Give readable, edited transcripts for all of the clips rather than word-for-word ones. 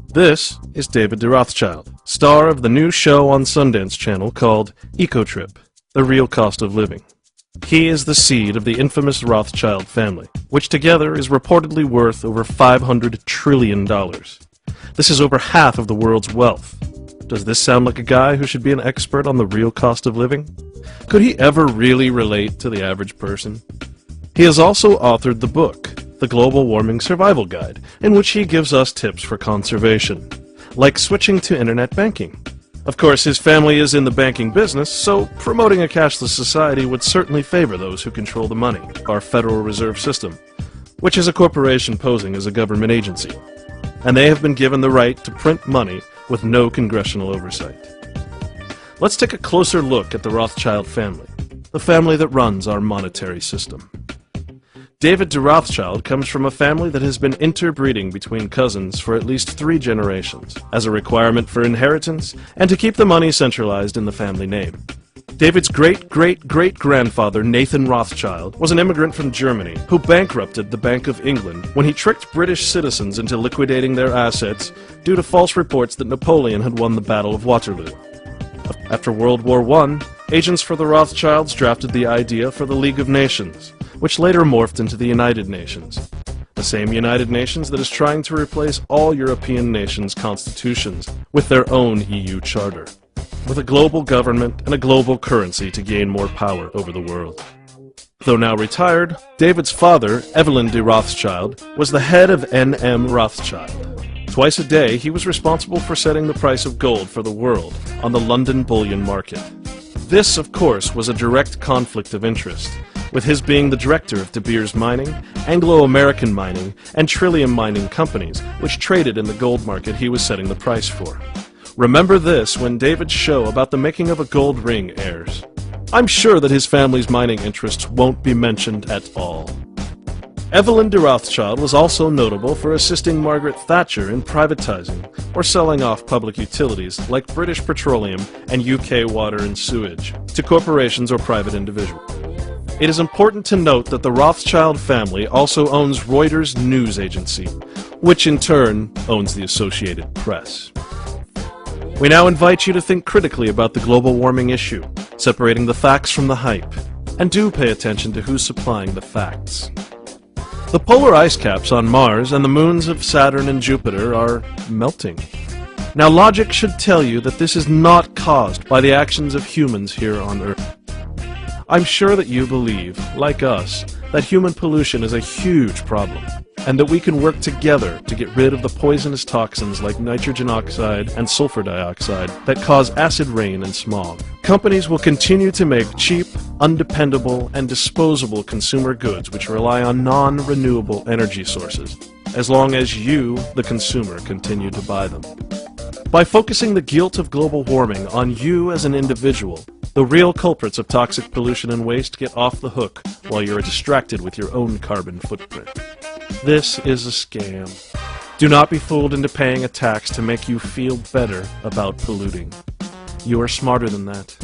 This is David de Rothschild, star of the new show on Sundance Channel called EcoTrip, The Real Cost of Living. He is the seed of the infamous Rothschild family, which together is reportedly worth over $500 trillion. This is over half of the world's wealth. Does this sound like a guy who should be an expert on the real cost of living? Could he ever really relate to the average person? He has also authored the book, The Global Warming Survival Guide, in which he gives us tips for conservation, like switching to internet banking. Of course, his family is in the banking business, so promoting a cashless society would certainly favor those who control the money, our Federal Reserve System, which is a corporation posing as a government agency. And they have been given the right to print money with no congressional oversight. Let's take a closer look at the Rothschild family, the family that runs our monetary system. David de Rothschild comes from a family that has been interbreeding between cousins for at least 3 generations, as a requirement for inheritance and to keep the money centralized in the family name. David's great-great-great-grandfather, Nathan Rothschild, was an immigrant from Germany who bankrupted the Bank of England when he tricked British citizens into liquidating their assets due to false reports that Napoleon had won the Battle of Waterloo. After World War I, agents for the Rothschilds drafted the idea for the League of Nations, which later morphed into the United Nations. The same United Nations that is trying to replace all European nations' constitutions with their own EU charter, with a global government and a global currency to gain more power over the world. Though now retired, David's father, Evelyn de Rothschild, was the head of N.M. Rothschild. Twice a day, he was responsible for setting the price of gold for the world on the London bullion market. This, of course, was a direct conflict of interest, with his being the director of De Beers Mining, Anglo-American Mining, and Trillium Mining companies, which traded in the gold market he was setting the price for. Remember this when David's show about the making of a gold ring airs. I'm sure that his family's mining interests won't be mentioned at all. Evelyn de Rothschild was also notable for assisting Margaret Thatcher in privatizing or selling off public utilities like British Petroleum and UK Water and Sewage to corporations or private individuals. It is important to note that the Rothschild family also owns Reuters news agency, which in turn owns the Associated Press. We now invite you to think critically about the global warming issue, separating the facts from the hype, and do pay attention to who's supplying the facts. The polar ice caps on Mars and the moons of Saturn and Jupiter are melting. Now, logic should tell you that this is not caused by the actions of humans here on Earth. I'm sure that you believe, like us, that human pollution is a huge problem, and that we can work together to get rid of the poisonous toxins like nitrogen oxide and sulfur dioxide that cause acid rain and smog. Companies will continue to make cheap, undependable, and disposable consumer goods which rely on non-renewable energy sources, as long as you, the consumer, continue to buy them. By focusing the guilt of global warming on you as an individual, the real culprits of toxic pollution and waste get off the hook while you're distracted with your own carbon footprint. This is a scam. Do not be fooled into paying a tax to make you feel better about polluting. You are smarter than that.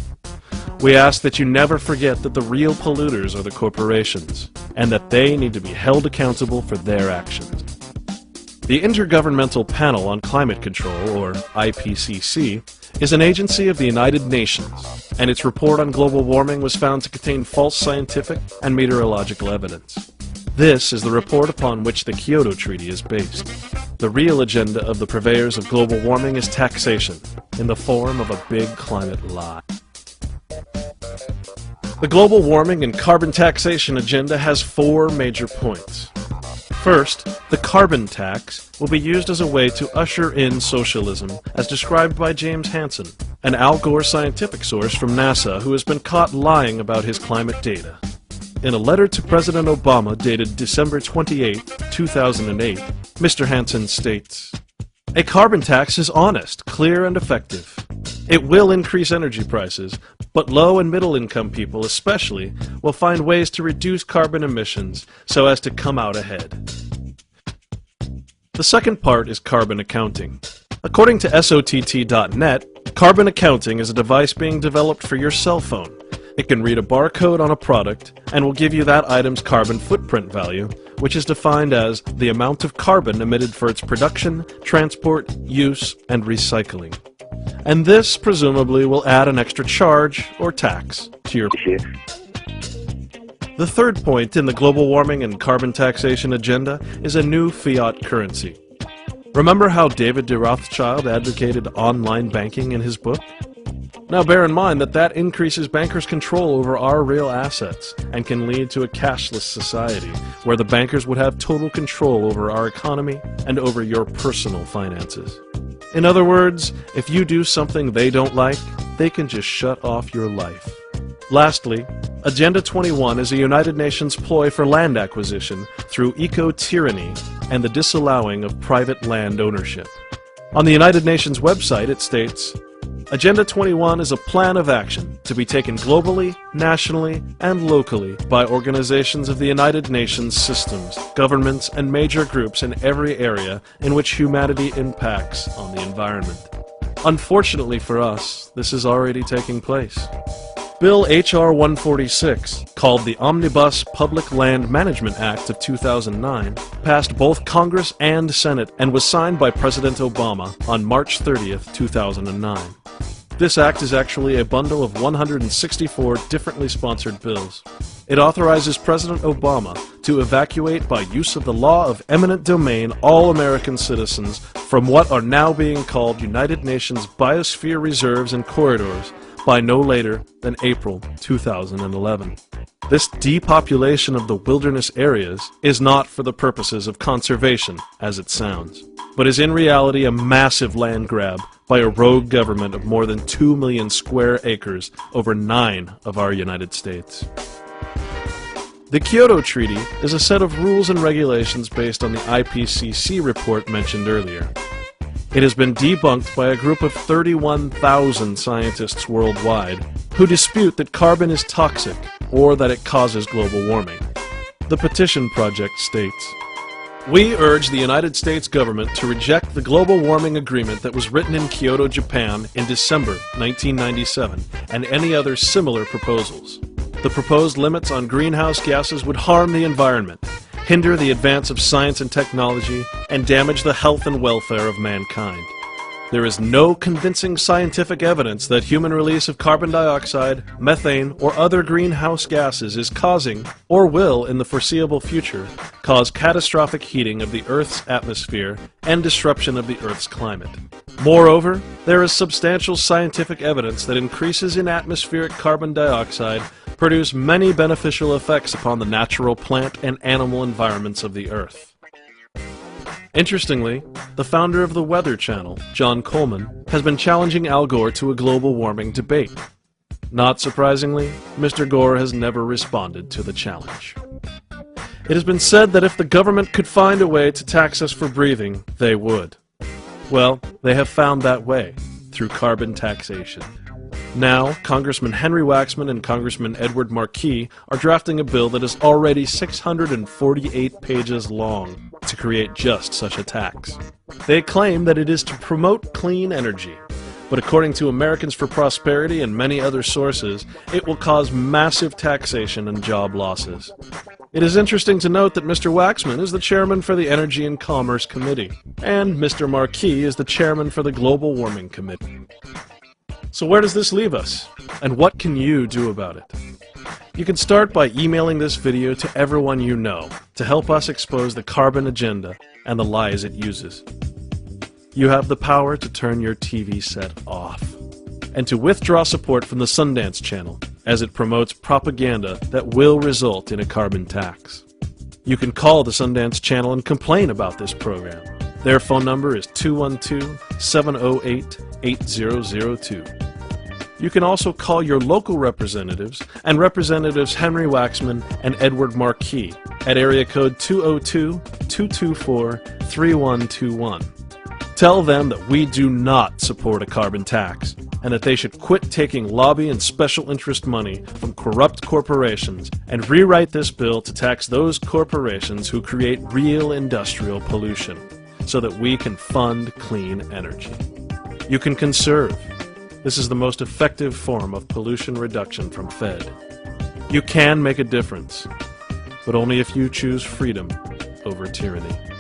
We ask that you never forget that the real polluters are the corporations, and that they need to be held accountable for their actions. The Intergovernmental Panel on Climate Control, or IPCC, is an agency of the United Nations, and its report on global warming was found to contain false scientific and meteorological evidence. This is the report upon which the Kyoto Treaty is based. The real agenda of the purveyors of global warming is taxation, in the form of a big climate lie. The global warming and carbon taxation agenda has 4 major points. First, the carbon tax will be used as a way to usher in socialism, as described by James Hansen, an Al Gore scientific source from NASA who has been caught lying about his climate data. In a letter to President Obama dated December 28, 2008, Mr. Hansen states, "A carbon tax is honest, clear, and effective. It will increase energy prices, but low and middle income people especially will find ways to reduce carbon emissions so as to come out ahead." The second part is carbon accounting. According to SOTT.net, carbon accounting is a device being developed for your cell phone It can read a barcode on a product and will give you that item's carbon footprint value, which is defined as the amount of carbon emitted for its production, transport, use, and recycling. And this, presumably, will add an extra charge or tax to your... The third point in the global warming and carbon taxation agenda is a new fiat currency. Remember how David de Rothschild advocated online banking in his book? Now bear in mind that that increases bankers' control over our real assets and can lead to a cashless society where the bankers would have total control over our economy and over your personal finances. In other words, if you do something they don't like, they can just shut off your life. Lastly, Agenda 21 is a United Nations ploy for land acquisition through eco-tyranny and the disallowing of private land ownership. On the United Nations website it states, Agenda 21 is a plan of action to be taken globally, nationally, and locally by organizations of the United Nations systems, governments, and major groups in every area in which humanity impacts on the environment. Unfortunately for us, this is already taking place. Bill H.R. 146, called the Omnibus Public Land Management Act of 2009, passed both Congress and Senate and was signed by President Obama on March 30th, 2009. This act is actually a bundle of 164 differently sponsored bills. It authorizes President Obama to evacuate by use of the law of eminent domain all American citizens from what are now being called United Nations Biosphere Reserves and Corridors by no later than April 2011. This depopulation of the wilderness areas is not for the purposes of conservation, as it sounds, but is in reality a massive land grab by a rogue government of more than 2 million square acres over 9 of our United States. The Kyoto Treaty is a set of rules and regulations based on the IPCC report mentioned earlier. It has been debunked by a group of 31,000 scientists worldwide who dispute that carbon is toxic or that it causes global warming. The petition project states, "We urge the United States government to reject the global warming agreement that was written in Kyoto, Japan in December 1997 and any other similar proposals. The proposed limits on greenhouse gases would harm the environment, hinder the advance of science and technology, and damage the health and welfare of mankind. There is no convincing scientific evidence that human release of carbon dioxide, methane, or other greenhouse gases is causing, or will in the foreseeable future, cause catastrophic heating of the Earth's atmosphere and disruption of the Earth's climate. Moreover, there is substantial scientific evidence that increases in atmospheric carbon dioxide produce many beneficial effects upon the natural plant and animal environments of the Earth." Interestingly, the founder of the Weather Channel, John Coleman, has been challenging Al Gore to a global warming debate. Not surprisingly, Mr. Gore has never responded to the challenge. It has been said that if the government could find a way to tax us for breathing, they would. Well, they have found that way, through carbon taxation. Now, Congressman Henry Waxman and Congressman Edward Markey are drafting a bill that is already 648 pages long to create just such a tax. They claim that it is to promote clean energy, but according to Americans for Prosperity and many other sources, it will cause massive taxation and job losses. It is interesting to note that Mr. Waxman is the chairman for the Energy and Commerce Committee, and Mr. Markey is the chairman for the Global Warming Committee. So where does this leave us? And what can you do about it? You can start by emailing this video to everyone you know to help us expose the carbon agenda and the lies it uses. You have the power to turn your TV set off and to withdraw support from the Sundance Channel as it promotes propaganda that will result in a carbon tax. You can call the Sundance Channel and complain about this program. Their phone number is 212-708-8002. You can also call your local representatives and Representatives Henry Waxman and Edward Markey at area code 202-224-3121. Tell them that we do not support a carbon tax and that they should quit taking lobby and special interest money from corrupt corporations and rewrite this bill to tax those corporations who create real industrial pollution so that we can fund clean energy. You can conserve. This is the most effective form of pollution reduction from Fed. You can make a difference, but only if you choose freedom over tyranny.